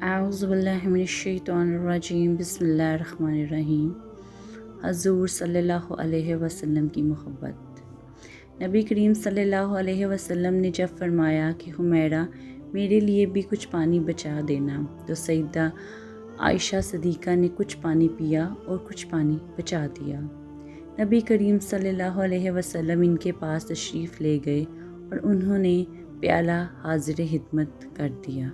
اعوذ باللہ من الشیطان الرجیم بسم اللہ الرحمن الرحیم۔ حضور صلی اللہ علیہ وسلم کی محبت۔ نبی کریم صلی اللہ علیہ وسلم نے جب فرمایا کہ حمیرہ میرے لیے بھی کچھ پانی بچا دینا، تو سیدہ عائشہ صدیقہ نے کچھ پانی پیا اور کچھ پانی بچا دیا۔ نبی کریم صلی اللہ علیہ وسلم ان کے پاس تشریف لے گئے اور انہوں نے پیالہ حاضر خدمت کر دیا۔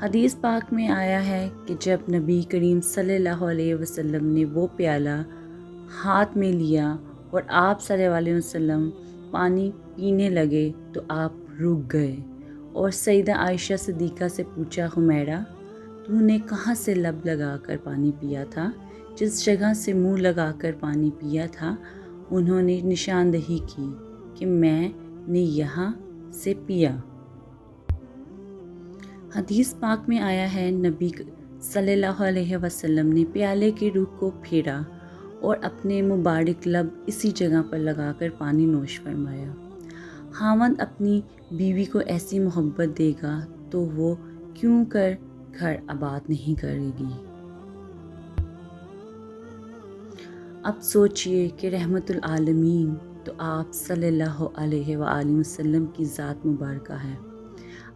حدیث پاک میں آیا ہے کہ جب نبی کریم صلی اللہ علیہ وسلم نے وہ پیالہ ہاتھ میں لیا اور آپ صلی اللہ علیہ وسلم پانی پینے لگے تو آپ رک گئے اور سیدہ عائشہ صدیقہ سے پوچھا، حمیرہ تو نے کہاں سے لب لگا کر پانی پیا تھا؟ جس جگہ سے منہ لگا کر پانی پیا تھا انہوں نے نشاندہی کی کہ میں نے یہاں سے پیا۔ حدیث پاک میں آیا ہے نبی صلی اللہ علیہ وسلم نے پیالے کے رخ کو پھیرا اور اپنے مبارک لب اسی جگہ پر لگا کر پانی نوش فرمایا۔ خاوند اپنی بیوی کو ایسی محبت دے گا تو وہ کیوں کر گھر آباد نہیں کرے گی۔ اب سوچئے کہ رحمت العالمین تو آپ صلی اللہ علیہ وآلہ وسلم کی ذات مبارکہ ہے۔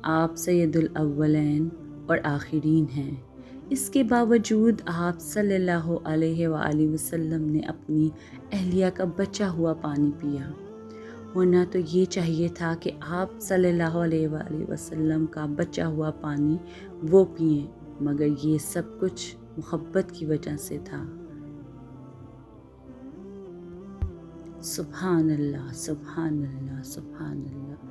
آپ سید الاولین اور آخرین ہیں۔ اس کے باوجود آپ صلی اللہ علیہ وآلہ وسلم نے اپنی اہلیہ کا بچا ہوا پانی پیا۔ ہونا تو یہ چاہیے تھا کہ آپ صلی اللہ علیہ وآلہ وسلم کا بچا ہوا پانی وہ پئیں، مگر یہ سب کچھ محبت کی وجہ سے تھا۔ سبحان اللہ، سبحان اللہ، سبحان اللہ۔